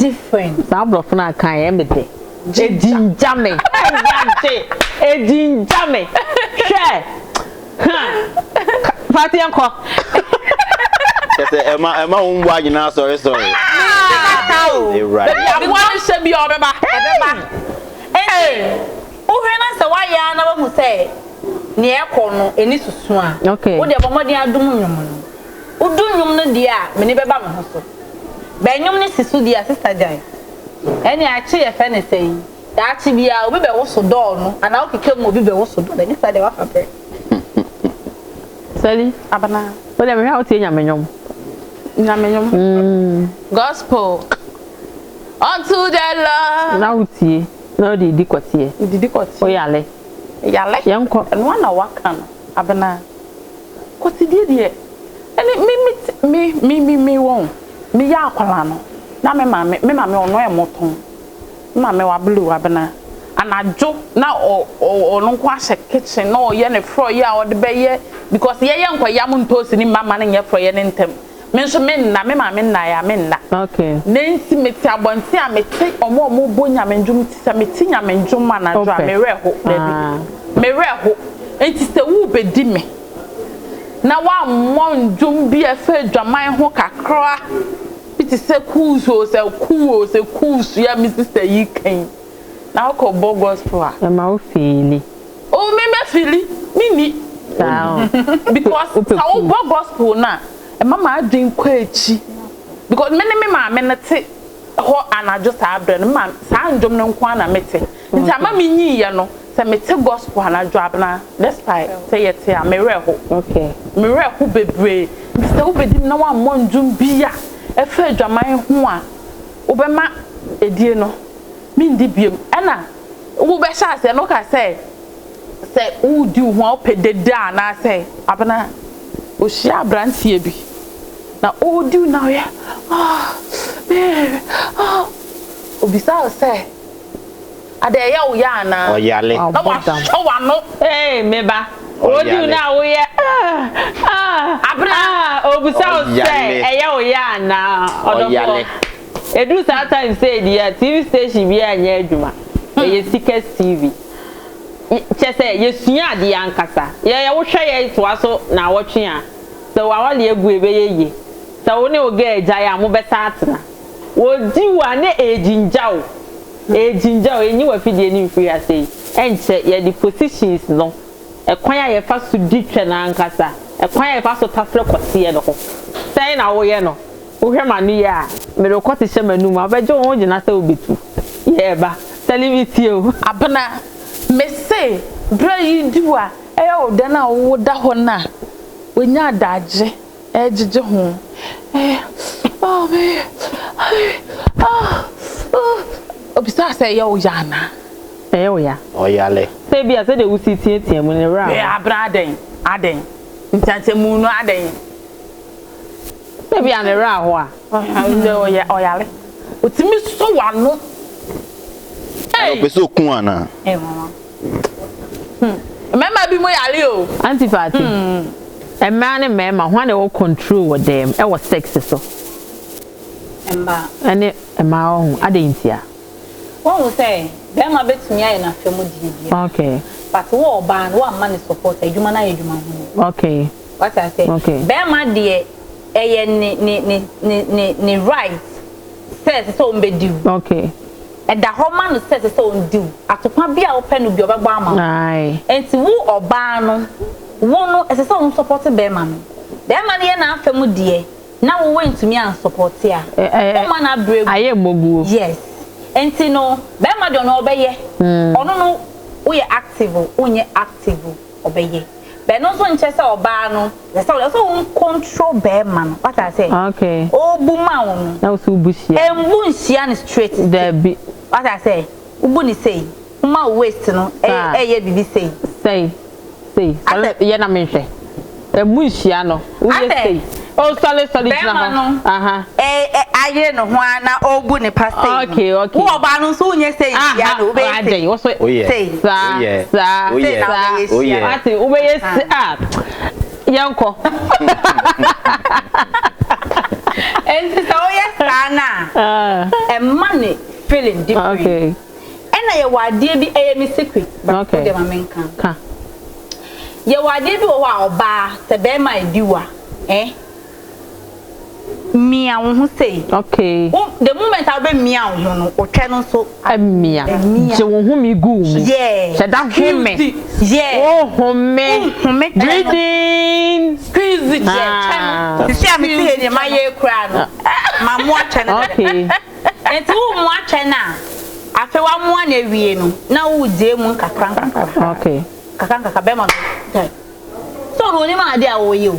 different. Sa brofo na kan e me de. Ejinja me. Ejinja me. Hwe. Party anko. Emma won't watch now, sorry. You're right. I want to be over my hey. Uhena se wa ya na ba say ne ekọ no eni susu a. Okay. Wo de bomodi adum nwum no. Udu nwum no de a me ne beba me ho so. Be nwum ne sisu de a sister Jai. Eni a chi ye fe ne sei. Da chi bia obi be wo so do no ana o keke mo obi be wo so do da ni sa de wa fa pre. Sally Abana. Wo de me ha o tie nyamenyom. Gospel. Unto the Lord. Na utie. Na di dikotie. Didi kotie. O yale. Yale. Yenko. No na waka no. Abana. Kotie die. Eni me won. Me ya akwala no. Na me mama ono e moton. Mama wa blue abana. Anajo na o no kwa hye kitchen na o ye ne fro ye a o de be ye because ye nkwa yam ntosi ni mama na ye fro ye ne ntem. Me so me na me mama na ya me na. Okay. Nancy meti abonti a meti omo bo nyamenjum ti se meti nyamenjum ma na jo a me reho debi. Me reho enti se wu bedi me. Na wa monjum bi e fa dwaman ho kakra. Biti se kuuso se kuuso ya mi sister yi kan. Na ko bo gospel a. E ma o fili. O me fili. Mini. Because how bo gospel na e mama adwin kwa echi. Because me mama na te ho anajo sa abre no ma sa ndom no nkwa na mete. Nti ama me nyi ye no se mete gospel anajo abna. Despite say yet ya me reho. Okay. Me reho bebre. Nti se ubedi na wa monjum biya. E fa adwaman ho a obema edie no. Me ndi biem. Ana wo be sha se no ka say wo di ho opededa na say abna o shia brantie bi. Na o di na ya. Obisa say ade ya o ya na. O yale. Na wa so wa no. Meba. O di na wo ya. Abna obisa say eya o ya na. O yale. Edu sa time say dia TV station bi anya adwuma. Eye Ticket TV. Chese yesua ade yankasa. Ye wo hwe ye to aso na wotwe a. So wa wale egu ebe ye. So wo ne oga eja ya mo beta atena. Wo di wa ne ejinjao. Ejinjao enyi wa fidie ni mfiri asei. Enche ye the positions no. Ekwan ya ye fa so di twa na ankasa. Ekwan ya ye fa so tafre kwose no ho. Sai na wo ye no. Wo hwe manu ya. Me rekoti hye manu ma bejo ho gina sa obetu. Ye ba. Televisi o. Abana me say bra yi diwa e o de na wo da ho na. Onya adaje ejije ho. Oh me. Obisa say ya o ya na. O ya. O yale. Say bia say de wusi tie mu ne ra. Abra aden. Ntante mu no aden. Say bia ne ra ho a. O yale. Otimi so wa no. Hey. Opeso kun ana. Mama. Mama bi mo yale o. Auntie Fatty. A man and mama, one will control with them. I was sexy so. Emba. And my own, I didn't hear. What will say? Them a bit me in a family. Okay. But war ban, one man is support a human. Okay. What I say? Okay. Bema dear, ni right says it's own bedu. Okay. And the whole man says it's own do. At the point be our pen of your bama. Aye. And to woo or ban. One as a song supported Beman. Them money and our family dear. Now we went to me and support here. Man, brave. I am Mobu. Yes. And to know, Bema don't obey. Or no, we are active, only active, obey. But no one chest or barno. That's all. That's all control Beman. What I say. Okay. Oh, boom, now so bushy. And Bunsian straight there be. What I say. Ubuni say. Ma waste no. Eh, baby say. Say. Ye na me hwe. E munhia no. Wo ye say. Oh, solid na. Aha. Aye no ho ana obu ne pastor. Okay. Wo ba no so unye say ya no be say. Wo so say. Sa. Ati wo be yes yanko. Enti so yes sana. ne feeling different. Okay. And I wade bi eh me secret. Okay. The mama Ka. Ye wade bi wo wa oba se be ma ediwa. Mia wo ho sei. Okay. The moment I be mia wo ho no, o twe no so mia. Je wo ho mi gu mu. Yeah. Se da ho me. Yeah. Oh ho me. Breathing. Squeeze it. Yeah. You see am see here my ye kra no. Ma mo atwe no. Okay. Enti wo mo atwe na. Afi wa mo na wie no. Na wo je mu kakran. Okay. Kakran be ma no. So no ni ma de a wo ye o.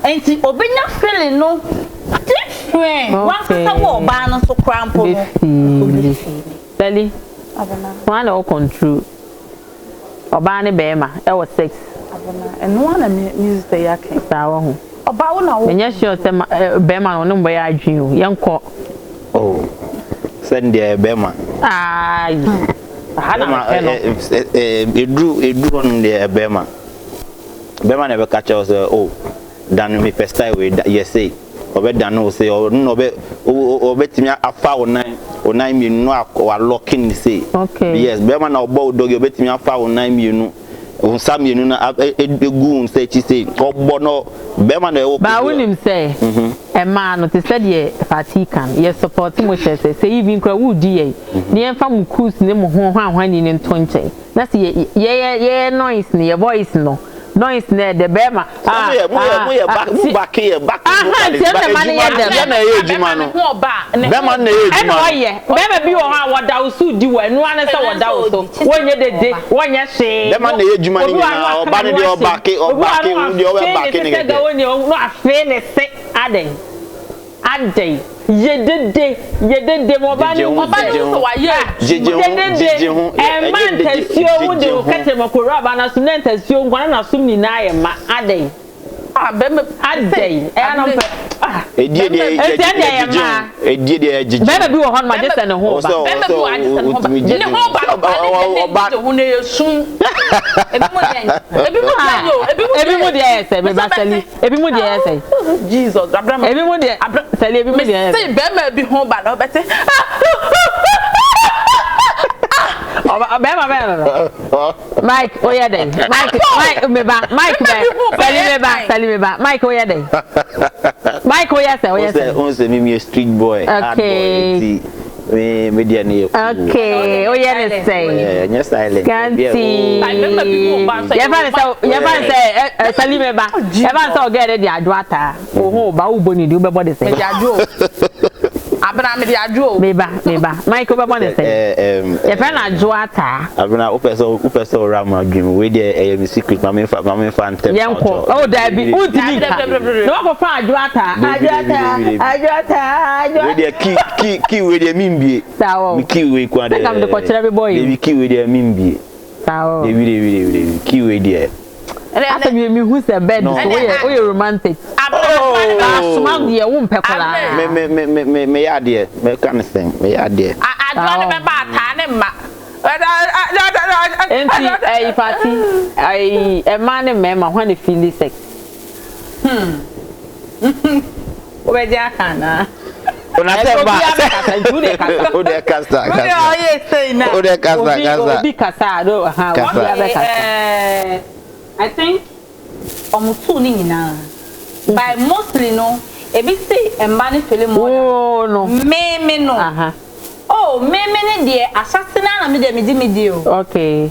Enti obenya feeling no different. One kasa wo ba no so crampo no. Sally. Abana. One all control. Oba ne be ma e wo sex. Abana. And one na music dey yake. Sa wo ho. Oba wo na wo. Enya sure say be ma no mbo ya adwen o. Yenko. Oh. Send the be ma. Ai. Hana edru on the be ma. Be ma never catch us dan me pesta we yes say obe dan no say no obe timi afa o9 mienu a locking say okay yes be ma na obo dog obe timi afa o9 mienu o sam mienu na egu say chi say obo no be ma na e ba wonim say e ma no te said ye fatikan ye support mo say even kwa wudi ye ne emfa mu cruise ne mo ho ahwani ne ntonche na say ye noise ne ye voice no noise ne de bema back here back na ejuma no bema na ejuma no oye bema bi wo ha woda usu di wo enu ane se woda usu wonye dede wonye hwe bema na ejuma ni na oba ne de obake de oba ne se ga woni no afe ne se aden yedede mo ba ni so wa ye jeje hu e man tasio hu de o kete makoro aba na sum na tasio ngwana na sum ni na ye ma aden bem aden e ana pe edie de jeje bem bi wo hon ma je se ne ho ba bem bi wo anje se ne ho ba ne ho ba hu ne yesun ebi mu de ese be ba sali ebi mu de ese Jesus Abraham ebi mu de sali ebi mu de ese say bem bi hu ba na obete Mike oyede Mike me ba Mike be Mike oyede Mike oyese on se me street boy okay me dia ne okay oyede say yes silent kanti ya say sali me ba ya ba say ogede di adwata oho ba wo boni di wo be body say abena me di adwo me ba Mike be body say ya fa na adwata abena o person rama dream we dey me secret mama fa ntem yenko oh da bi untimi ka no go fa adwata we dey key we dey mimbie sawo mi key we kwa dey come the kochira be boy dey key we dey mimbie sawo dey key we dey asa mi hu se bed so we romantic smart dey wo mpekola me ya dey me kan sen me ya dey adwa ne be ba ta ne ma enti party e man ne mema when feel sex obeja kana ona se ba o de kasa obi kasa do ha I think omutu ni nyina by mostly no ebi say emba ne fele mo oh no me no oh me ne de asase na me de me di o okay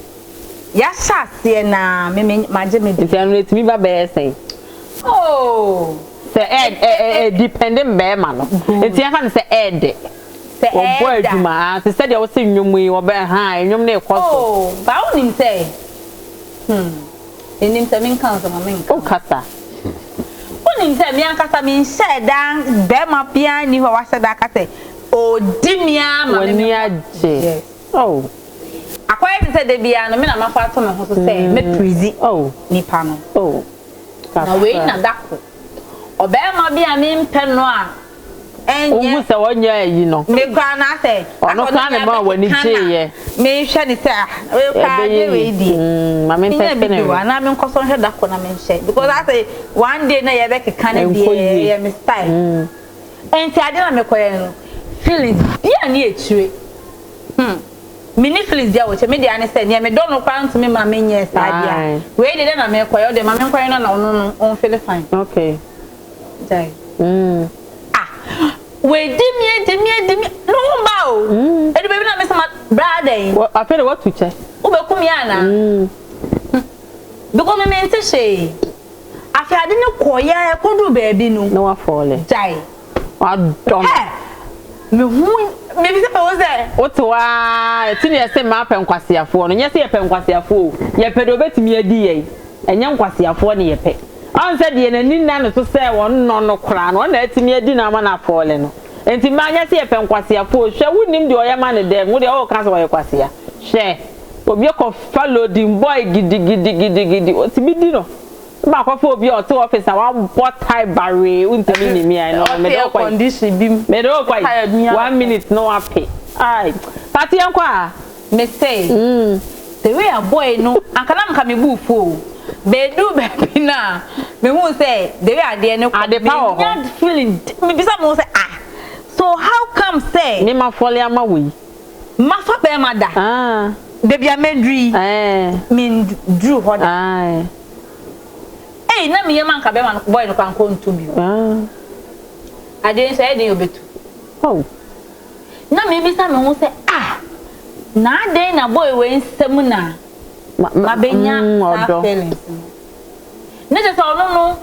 ya sase na me maje me di it's me ba be say oh se depending be ma no it's ya fa se se boy aduma se said ya wo se nwom yi wo be ha nwom na ekoso oh ba onim say enim se min kan so ma min o kasa onim se mi ankasa min se dan be ma pia ni ho wa se da kase o dimia ma me aje oh akwai se de bia no me na mafa to me ho so se me prizi oh nipa no oh na we na dako obe ma bia mi mpe no a enye se wonya yi no me kwa na se ono kan ne ma wani cheye me hwe ni se we kwa de we di ma me mpe ne na me nkoso hwe dako na me hwe because I say one day na ye be keka na bi ye me style enti ade na me koye no feelings ni etire mini feelings dia wo che me dia ne say ne me don no kwa ntumi ma me nye sa dia we dey na me koyo de ma me koyo na no on feel fine okay jai we dimi no ba o e do baby na me sama brother I feel what to check wo be kum ya na because me mente she afi ade ne koyo e kodu baby no no afole jai adom me hu me bi se pe wo se otoa ti ne se ma pe nkwasiafo no nye se ye pe nkwasiafo ye pe do betimi adi ye enye nkwasiafo ne ye pe an se de ne ninna no so se won no kra no na atimi adi na ma na fole no enti ma nye se ye pe nkwasiafo hwe wunim de oyema ne de wo de o ka so ye kwasia hwe obi ko follow the boy gidi otimi di no ba kwa fo obi o to office wa bot tie bare untimi ni mi ai no me do kwa condition bim me do kwa 1 minute no ape ai party enko me say the way a boy no ankala nka me bu fo be do be na me hu say the way ade ne ade power me feeling me bisa mo say so how come say me ma fole ama we ma fa be ma da baby amedri me drew hoda na me yema nka be man boy no kan ko ntu bi ade say dey obetu na me bi sa me hu say na dey na boy we nsem na ma benya sa feelings na je so no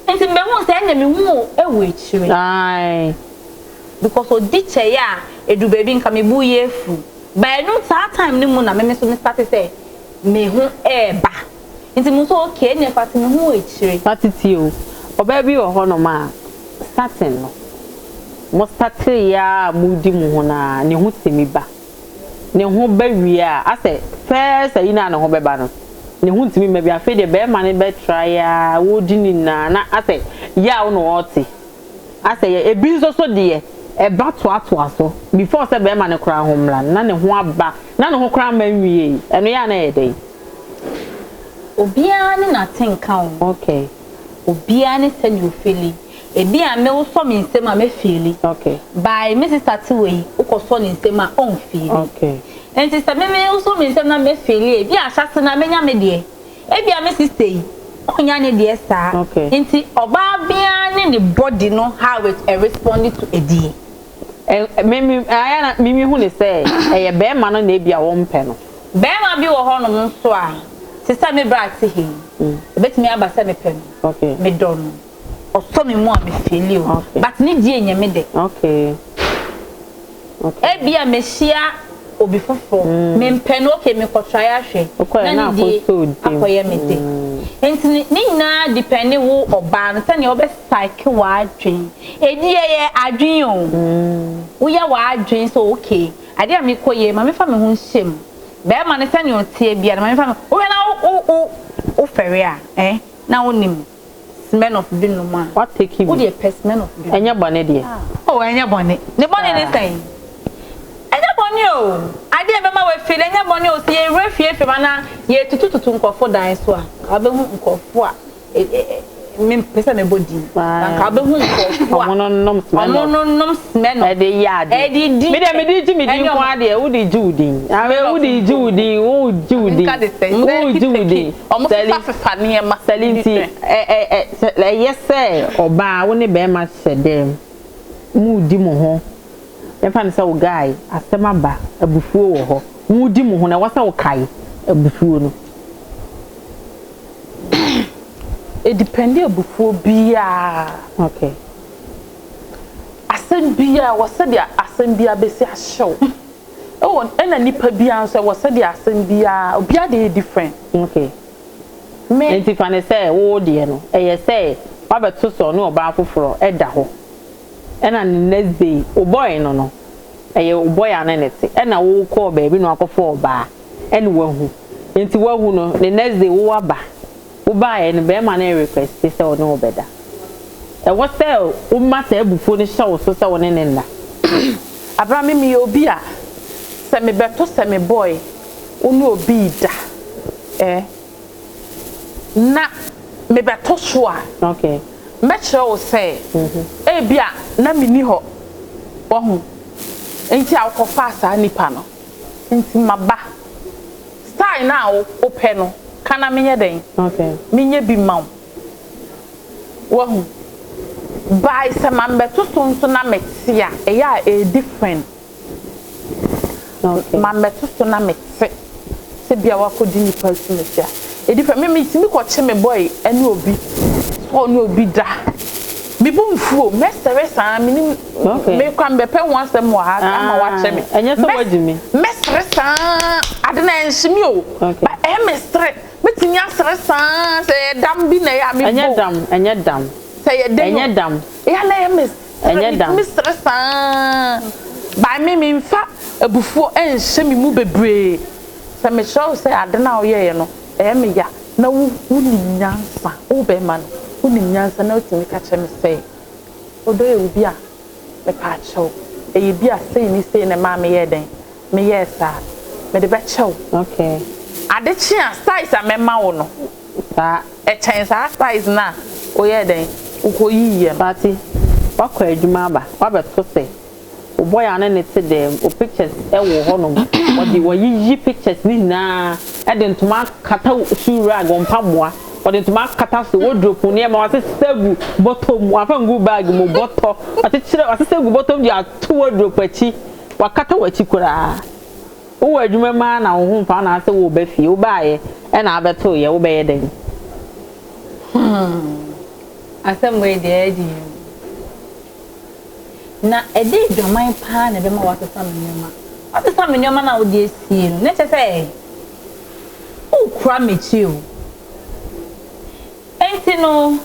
enti me hu say na me hu ewo echire because o di che ya edu baby nka me bu yefu by no time ni mu na me so me start say me hu eba nti mo so okay ne fati me hu echire fatiti o oba bi wo ho no ma starting no mo start ya mudi mu ho na ne hu temi ba ne hu ba wi a ase first ayi na ne ho beba no ne hu temi ma bi afi de be ma ne be try ya wo di ni na ase ya wo no oti ase e bi so de e ba to aso before say be ma ne kra ho mla na ne ho aba na ne ho kra ma nwie eno ya na e dey obia ni na tenka o okay obia ni se you feeling e bia me wo so me nsem a me feeling okay by me sister tiwe wo so ni nsem a on feeling okay and sister me wo so me nsem na me feeling e bia asase na me nya me de e bia me sister yi onya ne de sa enti oba bia ni the body no how it responded to a day me aya na mimi hu ne say e be ma no na e bia wo mpe no be ma bi wo ho no so a sister me bra ti he bet me aba se me pen okay me don o so me mu a me feel o but ni die nya me de okay e bia me hia obi fofo me pen okay me ko try ahwe na ni die akoye me de enti ni na depend wo oba no se ne obe cycle wa adwen e die ye adwen o wo ya wa adwen so okay ade a me koye ma me fa me ho nsem be ma ne se ne o tie bia na me fa wo na o fere a na onim smell of dinuma what take him wo the smell of dinuma enya bone de enya bone ne bone ne sai enya bone o ade be ma we feel enya bone o se ye refie fe mana ye tutututu nkofo dan so a abehu nkofo a me pesa me body ka abehu nkofo a ononom smell e de yard e di me de mi di nko ade wo di judin awe wo di judin wo judin wo judin omo fa ne ma salinti yes oba wo ne be ma sedem mu di mo ho e fa ne se wo guy asema ba abufuo wo ho mu di mo ho na wasa wo kai abufuo no it depend abufuo bia okay asem bia wasa dia asem bia besi ahyew ena nipa bia so wasa dia asem bia obia dey different okay me enti fa ne se wo de no eye se wa beto so no oba afoforo e da ho ena next day o boy no eye o boy anenete ena wo call baby no akofo oba ene wahu enti wahu no the next day wo aba wo ba e ne be ma na request se o no obeda e wo se o mata ebufo ni show so se wo ne nna abra me obi a se me beto se me boy onu obi da na me beto so a okay me chere o se e bia na me ni ho wo hu enti akofa asa nipa no enti maba style na o pe no kana menye den okay menye bi maw wo hu by sama mbeto so na metia eya e different okay mambeto so na mete se bia wakodi nipa so metia e different me timi ko che me boy ene obi so no obi da me bomfuo mesere san me kwa mbepe wansem wa ha ama wa che me enye so wajimi mesere san ade na enhimi o ba e mesere metimi asere san se dam bi na ya me enye dam say enye dam ya na ya enye dam mesere san ba me mfa Obofour enhimi mu bebre se me show say ade na oyeye no e me ya na wuni nyansa wo be man wuni nyansa na otimi ka che me say odo e ubi a me pa chew e bi a say ni say na ma me ye den me yes a me de be chew okay ade chi a size a me ma wo no sa e chen sa size na o ye den ukoyi ye party wakọ adwuma ba wabeto se o boy ane ne te dem o pictures e wo honom wo yi pictures ni na e de ntoma kata sura gompamoa o de ntoma kata se wardrobe ne ma wase segu bottom afangu bag mo bottom ate kire wase segu bottom di atu wardrobe achi wakata wachi kura wo adwuma ma na wo hu pa na ase wo ba fie wo ba ye e na abeto ye wo be ye den asem we dey di na ede dwaman pa na be ma wasesa menoma wasesa menoma na wo dey sie no ne chese o kura mechi o enti no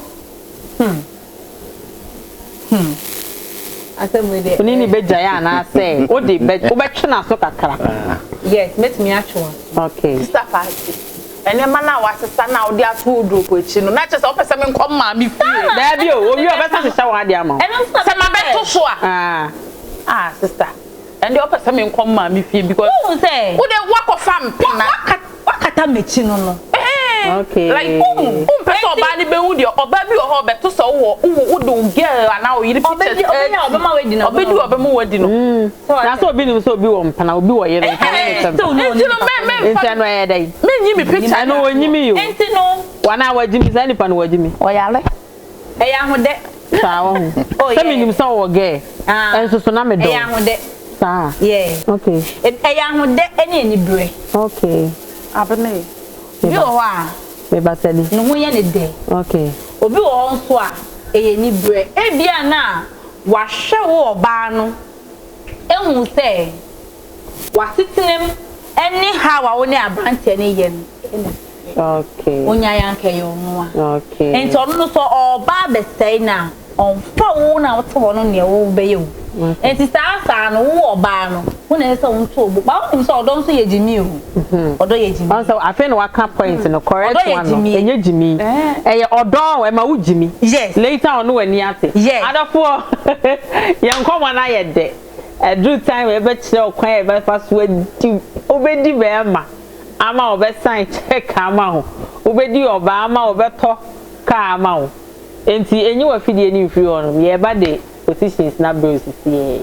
asem we dey kunini be jaya na say o de be o be twena so kakra yes met me atwo okay sister party ene mana wasesa na odi atu drop echi no na chese opese me nkom ma mi fie da bi o obi obesa sesa wa de ama se ma beto so a sister ende opese me nkom ma mi fie because who say wo de wakofa mpena wakata mechi no no okay like person oba ni be hu de oba bi o beto so wo do girl ana o yiri pictures oba ma wedi no oba di oba mu wedi no na so obi ni so obi wo mpana obi wo yere enti no me enti no ye dai me nyi mi picture no onyimi yo enti no wana wajimi sa ni pa no wajimi o yale e ya ho de sa wo se mi nim so wo ge enso so na me do e ya ho de sa yeah okay e ya ho de eni ni bre okay abene bi o wa me batali no ho ye ne de okay obi wo nso a e ni bre e bia na wa hwe wo oba no ehun se wa sitinem eni ha wa wo ne abrante ne ye no okay onya yanke yo no a okay enti onu no so oba be sei na on fa wo na wo te wo no ne wo be ye wo enti sa no wo oba no wo na se wo nto obo ba wo so odo nso ye jimi o odo ye jimi also afi no waka point no correct one no enye jimi eye odo e ma wo jimi yes later on no ani ate adafo ye nkomo na ye de every time e be kire okwan e be fa so adi obedi be ma ama obe sign check ama ho obedi oba ama obeto ka ama ho enti enyi wa fidie ni mfiri on ye ba de positions na bros sie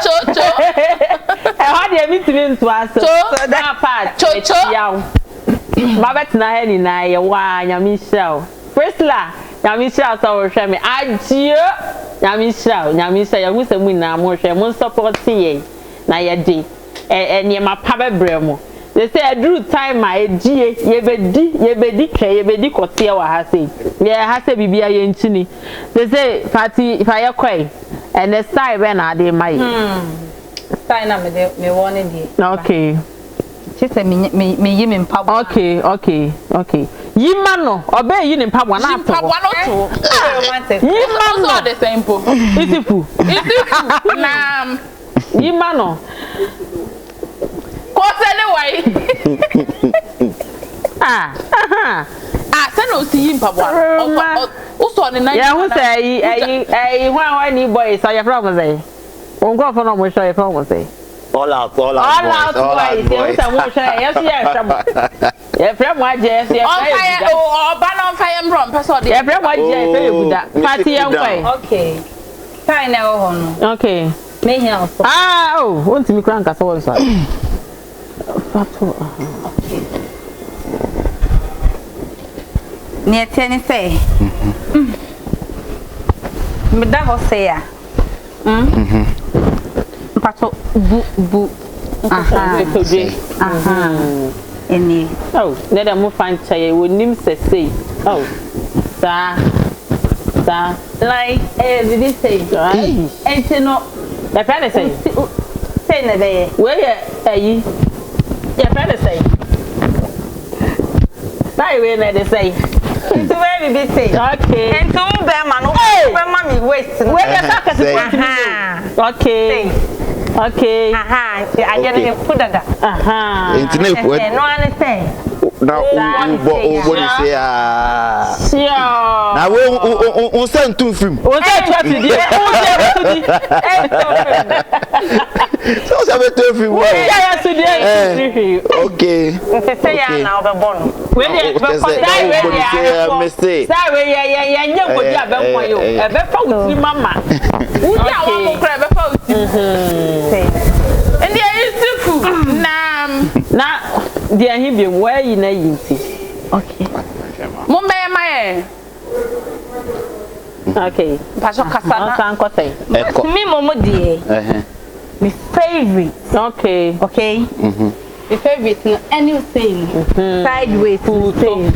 cho e ha de mi tiri nto aso so that part yaw ma betina he ni na ye wa nyamishaw Priscilla nyamishaw so wo hwe me agio nyamishaw ya gusemu na mo hwe mo support ye na ye de eni ma pa bebre mo they say drew time my gie yebedi kotie wa ha say ye ha say bibia ye ntini they say party if I kwai and the style be na dey mai style na me won dey okay she say me yi me mpabo okay yima no obe yi ni mpabo na ato mpabo no to yima no the same po isifu na yima no anyway say no see him papa o so ni na ya hu say ai hwan ni boy so ya from say on go for no mo show ya from say all out boys say mo show ya so ya shabo ya from aje ya fire o ba no fire from person ya from aje ya guda party yan kwai okay Fine now no. Okay. Me here also. Oh, want me crank as well so. Okay. Near ten say. Me da ho say ya. Pato bu. Aha. Any. Oh, let them find chay we nim say. Oh. Sa. Like did he say? And no. The friend say. Say na be. Where you? Your friend say. Bye we na they say. It's very big say. Okay. And to be man, no be waste. Where you talk to Okay. Okay. I get put that. Internet what? No understand. Now what is say Sure. Now on send two film. O say to the. So say two film. Yeah, to the. Okay. Say ya now be born. We dey say yeah, go dia be mo yo. E be fa wuti mama. Wuti awo mo kra be fa wuti. And there is food. Na dia hi bi where yi na yinti. Okay. Mo me ma Okay. Pastor Kasana. San ko say. Me momo die. My favorite. Okay. Okay. My favorite no anything. Sideways thing.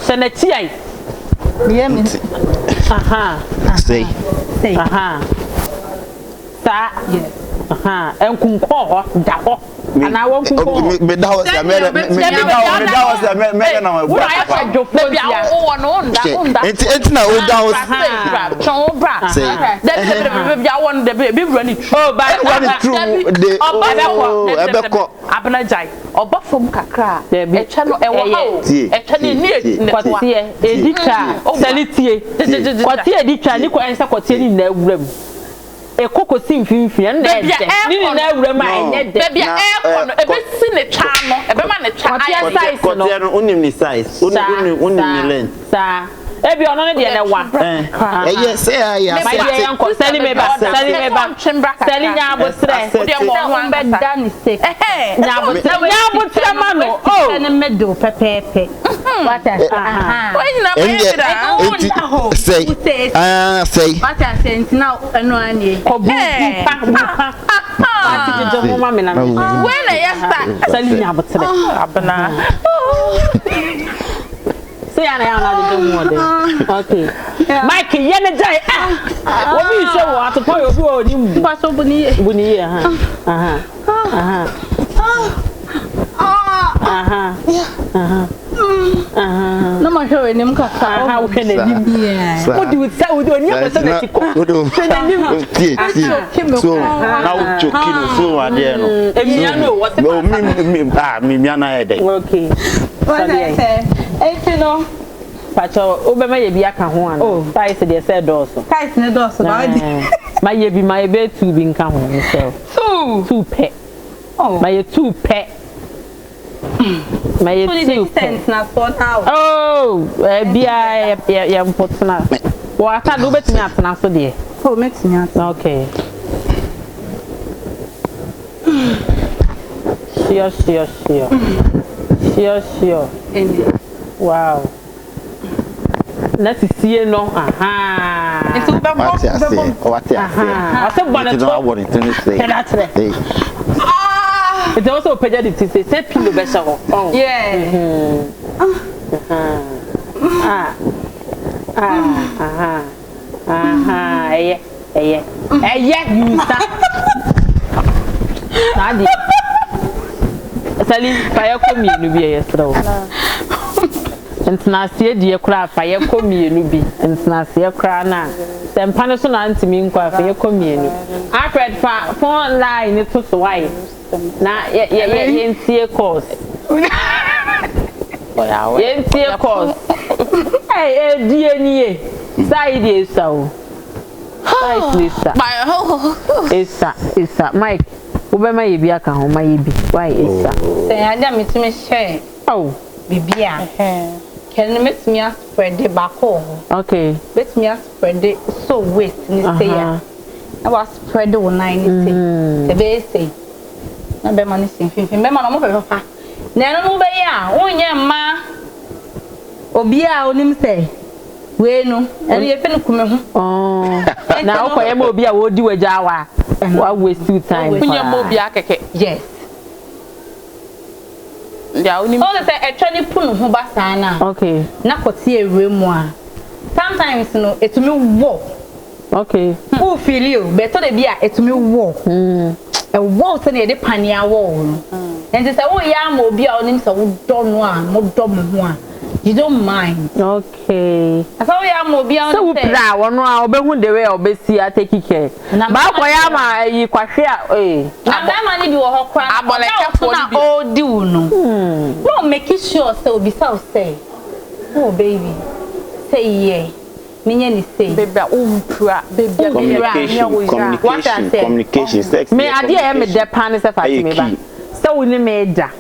Se na ti ai. Yeah me. Say. Sa. Yes. Enkunko ho da ho. Ana won kunko. Me da ho say me na Wo ya fa jofo bia wo no onda. Enti na o da ho Chon bra. That bia won the be run it. Oh, but run it through the ebeko Abnajai. Obofom kakra. E cha no e wo ha o. E cha ni kwatie edika salitie. Kwatie edika ni kwa ensa kwatie ni na awuram. Ekoko si mfimfia na ede ni na awura ma enye de bia e kono ebe si ne twa no ebe ma ne twa aye size no no unim ni size unim ni length sa ebi ono ne de na wa yes ya my dear yanko send me back send nya abosre de mo ho an Be da ni say. nya abosre ma no oh Na medo pepepe. What else? when na me say say What else now eno ani. kobu pa ati je mo ma me na when na yesta send nya abosre abna say ana ya na de mo de okay Mike ye ne jai obi se wo atopo yo bi o ni mbu Paso buni No ma show ni mka aha wo hwe na ni wo di witsa wo di oni akoso na tiko so now chokino so ade no emia no wo se me na ede okay What I say? No. pacho obema ye bi aka ho ana Oh, tais de se doso Tais ne doso ba di. ma ye bi ma ebe tu bi nka ho so two pe Oh. ma ye two pe ma ye two pe Na so now. oh bia ya mpotna wo ata do betimi atena so de Oh, makes me out. okay sure wow na sisie no aha It's over. what ya say ase bone to it's also peja the say pillow be sha ho Yeah. Eye you start Nadi Sali fire come you be yesterday Entna sie die kra fire come you be entna sie kra na sempa no so na ntimi nkwa fire come you Alfred fa phone line it to so why na ye ntie course ye ntie course die nie side esa o side esa Mike Obema ye bi aka ho ma ye bi why esa Say ada mitimi share oh bibia can metimi spread the back okay metimi spread so waste ni say ya I was spread on 90. The base say, no be money sing. Remember, no more papa. Nana no be ya. Onye ma. Obia onim say. We no. And you pen kume ho. Oh. Na okoye ma obi a wo di waja wa waste you time. Kunya mo bia keke. Yes. Ya onim. All the say etwani punu ho ba sana. Okay. Na kote ewe mu a. Sometimes no etumi wo. Okay. Who feel you? Better the beer etumi wo. A wo se na de pania wo no. And say wo ya ma obi a onim say wo do no a, mo do mo ho a. You don't mind. Okay. I saw ya mo obi a so we pra wono a obehu the way obesi a take care. Ba koya ma yi kwahwe a na ba ma ni bi wo ho kra. Abolekefo na o di wo no. No make sure say obi say, oh baby. Say yeah. Minye ni say. Baby umpra. Baby communication sex. Me ade e me de pan se Fatima ba. So we ni me da.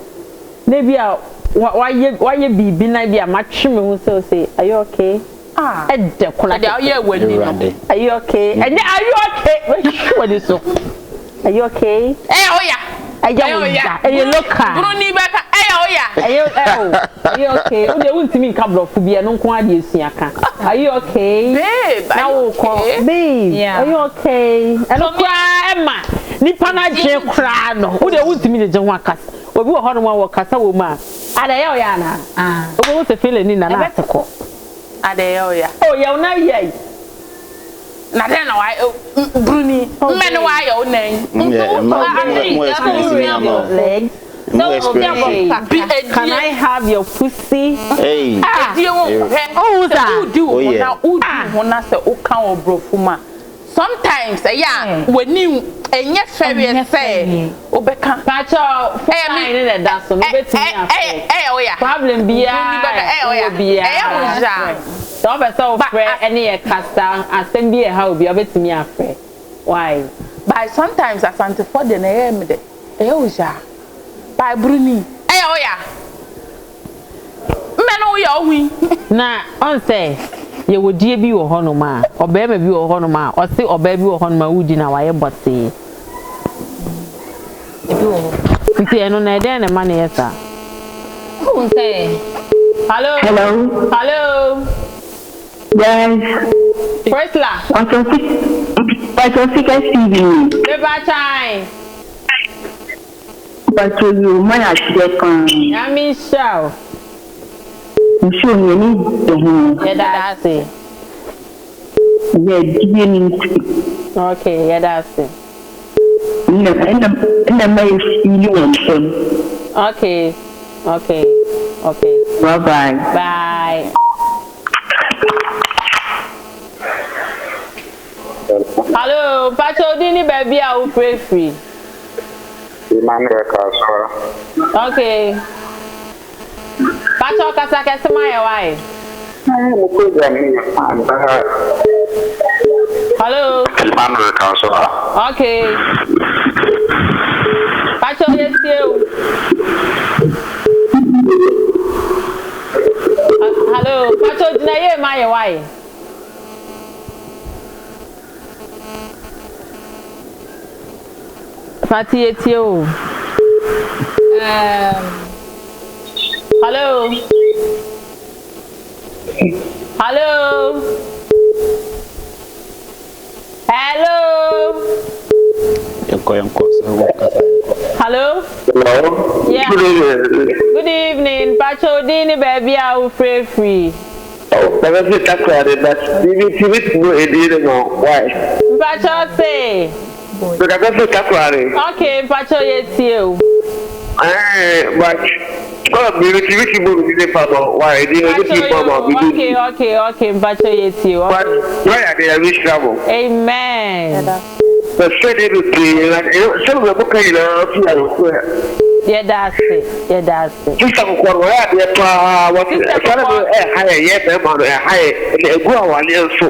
Na bi a why bibi na bi a matwe me hu say are you okay? Ah. E de kona. They are here wani no. Are you okay? And are you okay? What is so? Are you okay? Oya. You look her. Bruni beka. Oya. Are you okay? O de wuntimi nka block bi e no nko ade esuaka. Are you okay? Babe. Now okay. Babe. Yeah. Are you okay? And okra Emma. Nipa na je kra no. O de wuntimi de je ho akasa. Obi wo ho no wo kasa wo ma. Ada ye oya na. O wo se feel ni na na ateko. Ada ye oya. Oh ye na ye. Na den na why Bruni. Men why o nan. Legs. No experience. Can I have your pussy? Hey. Oh, now na say o kan obrofuma. Sometimes when you enye fair say obeka Pacho fine in the dance no betimi oya problem bia oya so be so frɛ any e kasta asem bi e ha obi obetimi afrɛ why by sometimes asante for the na me de oja by Bruni oya me no ya ohui na on say ye wodie bi wo hono ma obema bi wo hono ma o se oba bi wo hono ma wudi na waye bote ebi wo nti eno na ede na ma na yesa who say hello Yes. Priscilla But TV. Beba chai But you man at the con. Yami show Show me need yeah that's it okay yeah that's it in the may okay bye hello Pacho dini baby I will pray free okay Pacho kasa kesema ya why hello okay Pacho yes you hello Pacho na ye ma ya why Fati etio hello hello yeah good evening Pacho dini baby I will free Oh, but why? Pacho say okay Pacho yes you but okay Pacho yes you why are they rich trouble? Amen. The straight to some of the book Yeah, that's it. Sister ko wa ya de pa wa kana no haye ye be ma no haye egu awale nso.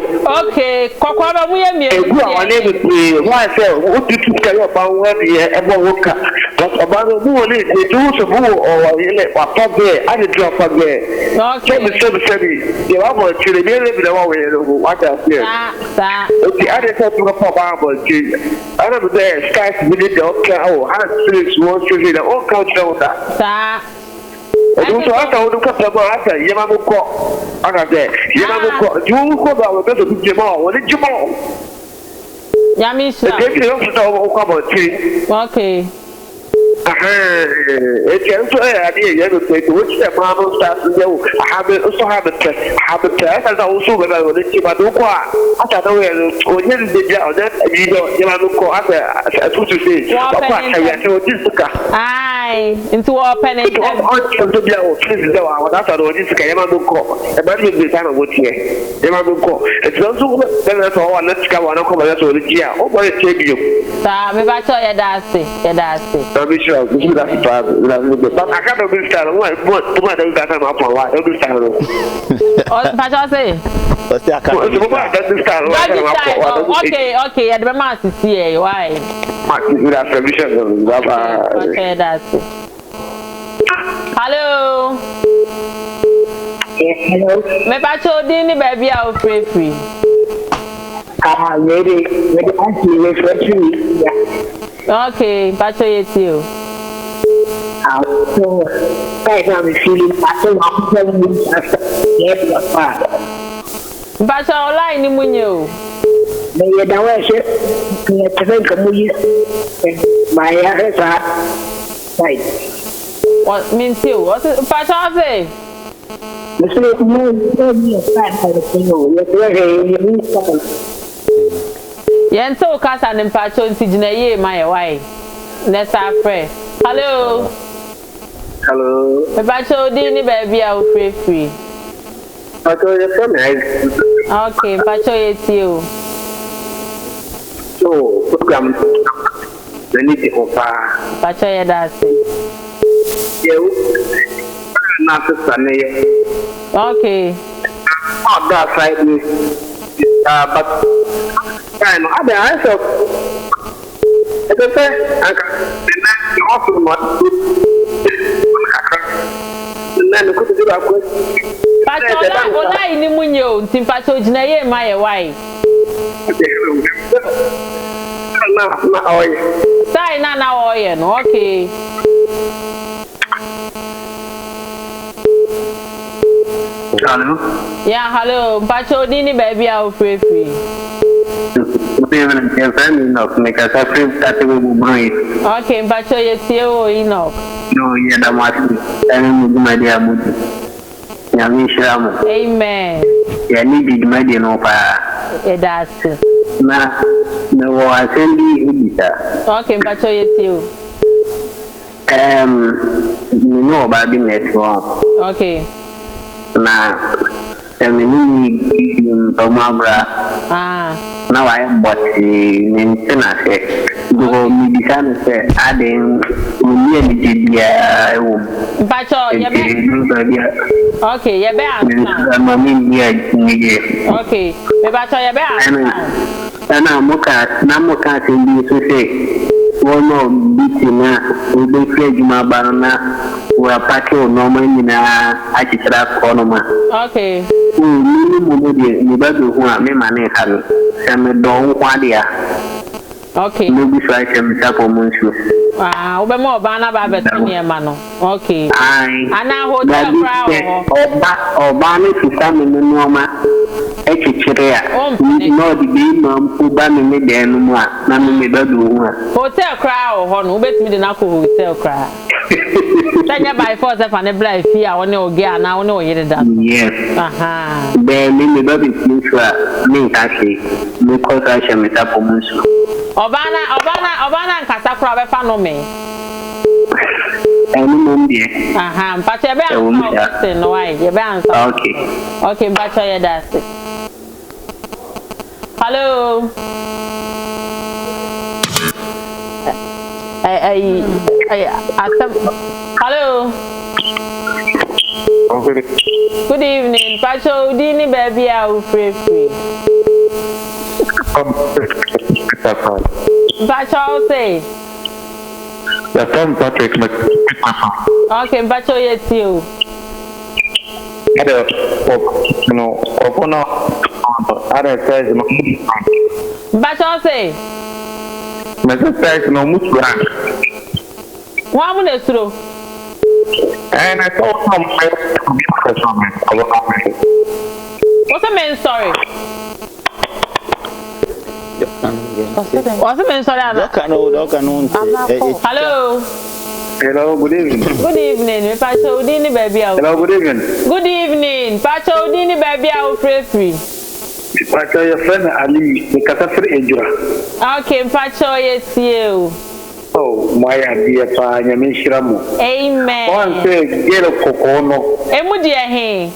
Okay, kokwa ba mu ye mi. Egu awale be wa se o tutu ka yo ba wa de e bo woka. But about the whole it do so or ile wa pa be a de drop pa be. Okay. The wa bo chire be le bi wa we no wa ta se. Sa. Okay, I de to pa ba bo chi. Ana be there sky be de okay oh ha six one three the all count down that. Sa. Odu so ata odu ka pa ba ata ye ma ko. Ana de ye ma ko. Ju ko ba we be so bi ma wo ni jimo. Yamisha. The day you to ko ba chi. Okay. It's also a idea you take which the Bible starts to know. I have a test, and also when I will let you know. I don't know when you did that, you know, go after to say, aye, into open it. That's what this can never go. About the time of what here. Never go. It's also that's all. Let's go on. That's what it is. Oh, but it's you. Sa, me ba cho ya dasi. But I can't be started. What do that? I'm up on why? Every time. Oh, Pacho say. Okay, at the mass is here. Why? Hello. Hello. Me Pacho dini baby out free. Maybe actually refreshing. Okay, Pacho yeti. So, right now I'm feeling I don't know Pacho online ni munyo. Me ya dawa she me tebe kamuyi my hair right. What means you? What Pacho say? Mr. No fan for the thing. Yen so kasa ni Pacho nti gina ye my why. Next afre. Hello. Hello. Me Pacho dini baby out free. Pacho you so nice. Okay, Pacho yeti. So, program we need to offer. Pacho ya dasi. Not to Sunday. Okay. Not that side. But I'm other answer. I don't say I can also not. Then could do that. Pacho online ni munyo nti Pacho gina ye my why. Sai na oye no okay. Hello. Yeah, hello. Pacho dini baby out free. Okay, Pacho yeti o ino. No, yeah, that much. My dear Moody. Yamishram. Amen. Yeah, need my dear no fire. That's no, I send you. Okay, Pacho yeti o. You know about the network. Okay. Na ni tomabra na wa but ni ntena se go mi disan se aden ni ni dia wo Pacho ye be okay ye be answer na mi ni okay me Pacho ye be answer na muka se bi so se wono bitina ube fe juma barana wa pake o normal nyina akitra konoma okay ni mo de ni ba do hu a me mane ha no se me don kwa dia okay no bi so I me tapo munsu ube mo ba na ba beto ni e ma no okay ai ana hotel crowd oba ni sisa me no ma ekikire a no di bi mam ku ba me de no mu a na me ba do hu a hotel crowd ho no ubetimi de na ko hotel crowd Tanya by force if an blind fear on your gear now no yet that. Yes. Aha. Then me baby future me taxi me cause I shall meet up on Obana and Casacra be fan me. Any mum dear. Aha, but you be no why you be okay. Okay, but you that's it. Hello. Hello. Good evening. Pacho, Dini baby, I will free. Pacho say. Patrick. Okay, Pacho, yes you. Pacho say. One minute through. And I told him, What's the man sorry? What's the man sorry? Hello. hello, good evening. Good evening. Pacho Dini baby. Hello, good evening. Good evening. Pacho Dini baby. I will pray free. Pacho, your friend Ali, the Catafri Ejura. Okay, Pacho, yes you. Oh, my dear Panya Mishramu. Amen. One say, get a cocono. Emudia he.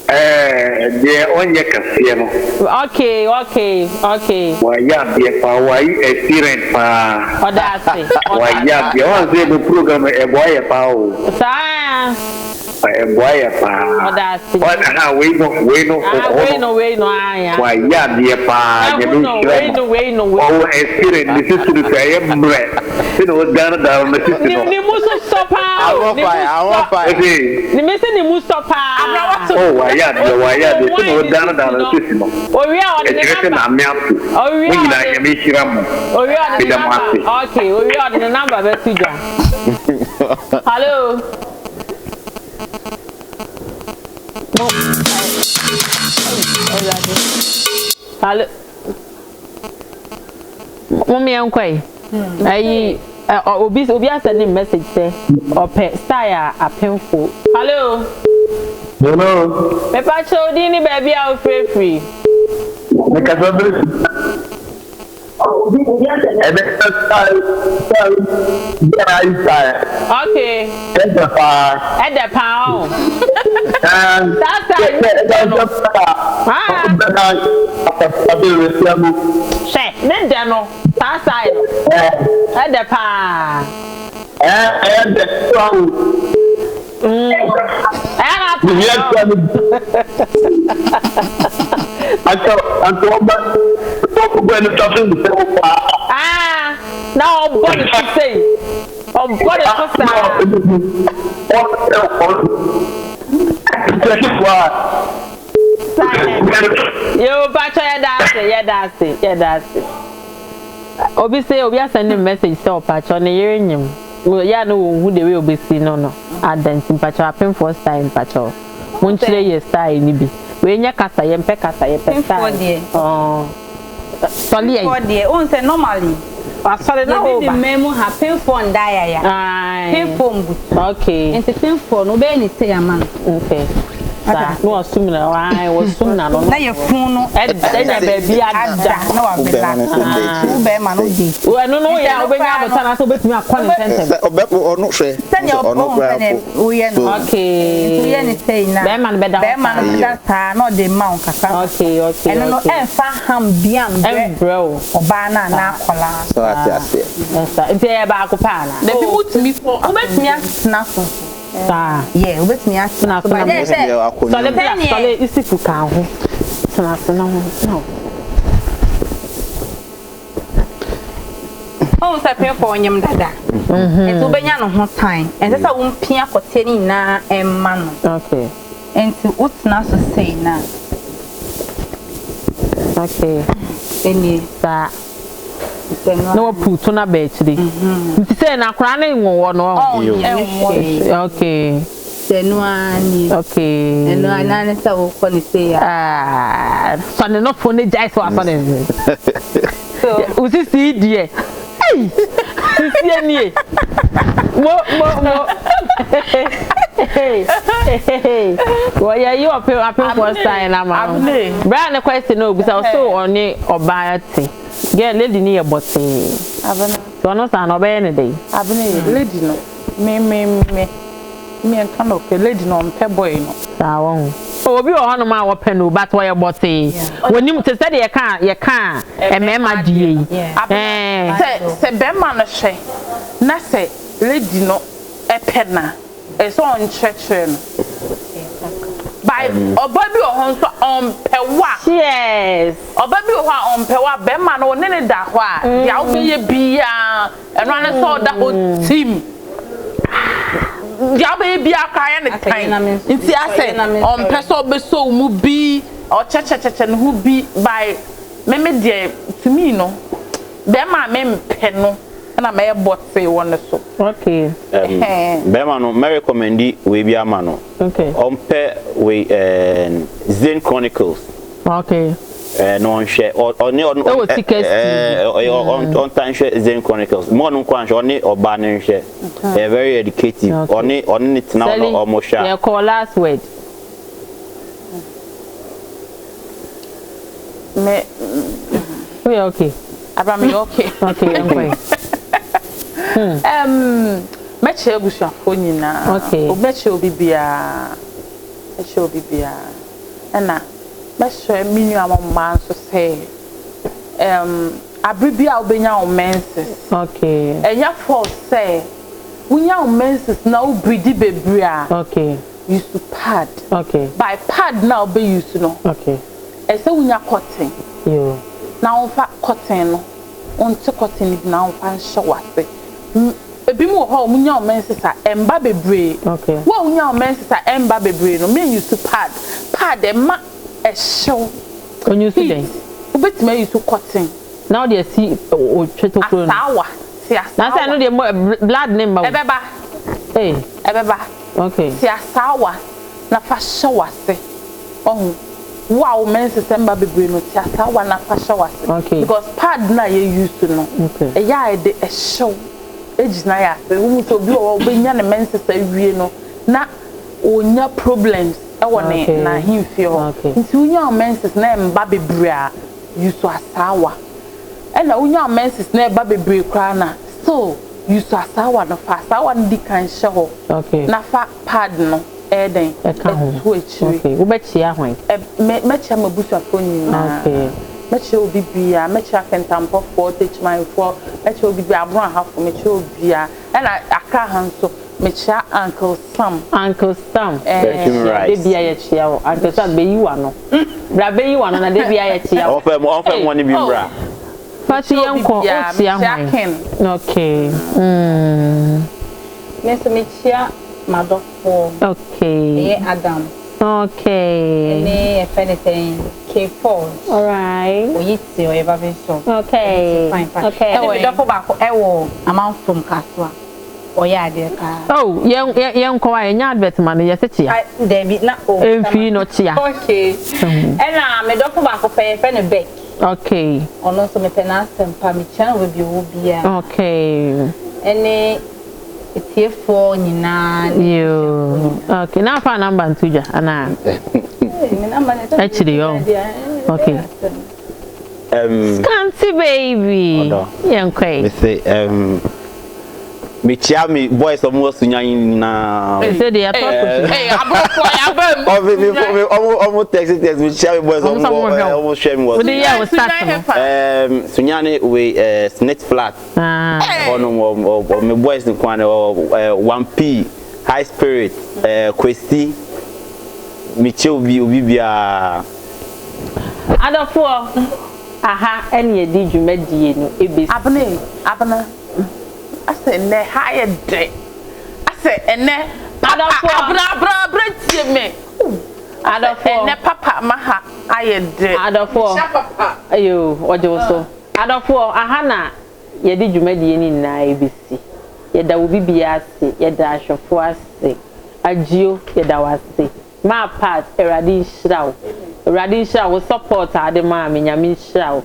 Dear on your casino. Okay. Why, yeah, dear Pawai, experience pa. Oh, that's it. Why, yeah, the one say the program a boy a pow. Sir. A boy a pa. Oh, that's it. What we no. Wait, no, I am. Why, yeah, dear Pa, Wait, no. Oh, experience, this is to the same bread. You know, down the system. Ni muso sopa. I want fire. Ni mese ni muso sopa. Oh, why, yeah, this is down the system. Oh, we are on the number. Oh, we are on the number. Okay, we are on the number. Hello. Hello. Mommy uncle. Ayi obi send a message say ope style apenfo. Hello. Me pacho dini baby I will free. Make a Okay. At the pound. That's now what did you say? Oh, what is you bacha that's it. Obi send a message to pacha on the yeah, no, who the way obi see no. I dance in pacha pen for style pacha. Munchile ye style nibi. We nya kasa yempe style. Oh. Sorry. For the on say normally. Sorry no. The memo happen for ndaya ya. Pen phone. Okay. And the pen phone no be ni say man. Okay. No assume na why was soon na no. Na your phone no e na baby ada na wa bela. Who be man no dey. We no ya obenya abota na so betumi akọ ne sentence. Obepo onu hwe. Onu kra. We no. Okay. We ni say na. Be man be da. Be man da ta no dey ma on kasa. Okay. Eno no e fa ham biam bro. Oba na akola. So ati. Yes. Nti e ba akopaa na. The people to me for Obetumi asna so. Yeah, obetumi asna so. But then say so the penny isi fuka ho. Sana no. Oh, say pay for nyam dada. Enti obenya no ho time. Enti say wo mpia koteni na emma no. Okay. Enti utna so say na. Okay. Eni sa no put na be chiri. Nti say na kra na enwo no. Okay. Tenuani. Okay. Eno anane sa wo ko ni say ya. So no phone e jai so asane. So usi see die. Hey. Sisi anie. Mo. Hey. Well, yeah, you are for sign na ma. Brand question no bisa so oni obayati. Girl lady ni ebote. Abana. So no san obey any day. Abana lady no. Me enka no ke lady no mpe boy no. Sa won. obi o hono ma wo pɛ no but wo ye bote wonim te sɛ de ye ka emema die se be ma no hwe na se lady no epɛ na so on church no by obabi o hon so on pewa yes obabi o ha on pewa be ma no ne ne da ho a ya wo be ye bia eno ane so da ho team ya be bia kaya ne tan nti ase on peso be so mu bi o chechecheche no hu bi by me de to me no be ma me mpe no na me bote won so okay be ma no me recommend we bi ama no okay on pe we Zen Chronicles okay no on share on time share Zen Chronicles more no kwan share on oba no share very educative on it now no almost share yeah call last word me we okay abami okay okay meche ebusuafo nyina okay o meche obibia na meche minu amama so say abribia obenya o menses okay enya for say wunya o menses na obridi bebria okay use to pad okay by pad now be use no okay e say wunya cotton yo na on fa cotton no on te cotton na on fa shawase ebi mu ho munya o menses a emba bebre okay wo munya o menses a emba bebre no me use to pad e ma e show on use den ubeti me use cotton now they see o chetokro asawa si asawa na say no dey blood name ba ebeba ebeba okay si asawa na fa shawase ohun wow menses emba bebre no si asawa na fa shawase okay because pad na ye use no okay e ya e de e show ejina ya se wo so bi o benya ne menses awie no na onya problems e wo ne na himfie ho nti onya menses na emba bebre a yusu asawa e na onya menses na emba bebre kra na so yusu asawa no fa asawa ndi kan hye ho okay na fa pad no e den e ka ho okay wo be chia hwan me chia mabusu afoni na okay meche obi bia meche akentampo for teach my for meche obi bia abro ahafo meche obia na aka hanso meche uncle Sam de bia ye chia wo uncle Sam be yiwa no bra be yiwa no na de bia ye chia wo ofem woni bi bra fati yanko o chia hwan okay Nessa mechia madofo okay e Adam okay ne anything K4 all right oyiti oyeba benso okay okay e dofo ba ko e wo amount from kaswa oya de ka oh yen ko wa nya advert man ye se chia David na o emfi no chia okay e na me dofo ba ko pe ne back okay ono so me penasem pa me chan we bi wo bia okay ene T4 nyina you okay now for number ntuja ana actually yo okay scanty baby yankwai me say me chia me boys almost nyan na say they are talking Obofour ya almost text me chia me boys almost share me was we dey start sunyane we snake flat ono me boys in kwan 1p high spirit questi me chia obi bia Obofour aha ene ye di dwumadie no ebesi abna ase ne high de ase ene Obofour abra tie me Obofour ene papa maha aye de Obofour ayo ojo so Obofour aha na ye di dwumadie ni na ebesi ye da obi bia ase ye da ahwefo ase agio ye da wase ma part eradi shraw wo support ade ma me nyame shraw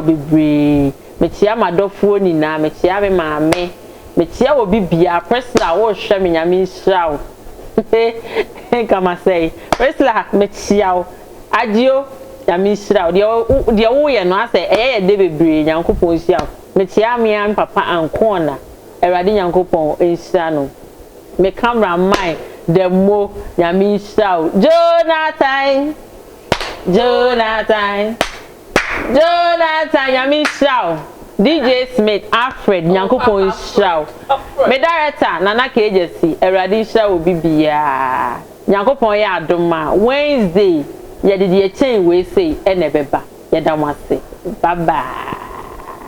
bebre me chia madofuo ni na me chia me maame me chia obi bia presla wo hwe me nyame shraw kama say presla me chia agio nyame shraw de wo ye no ase eye de bebre nyankopon hia me chia me am papa ankona eradi nyankopon enhia no me camera man the mo nyame shout Jonathan nyame shout DJ Smith Alfred Nyankopon shout me director Nana Kejesi Eradi shout bibia Nyankopon ya adoma Wednesday ye de chain we say enebeba ye da wase bye bye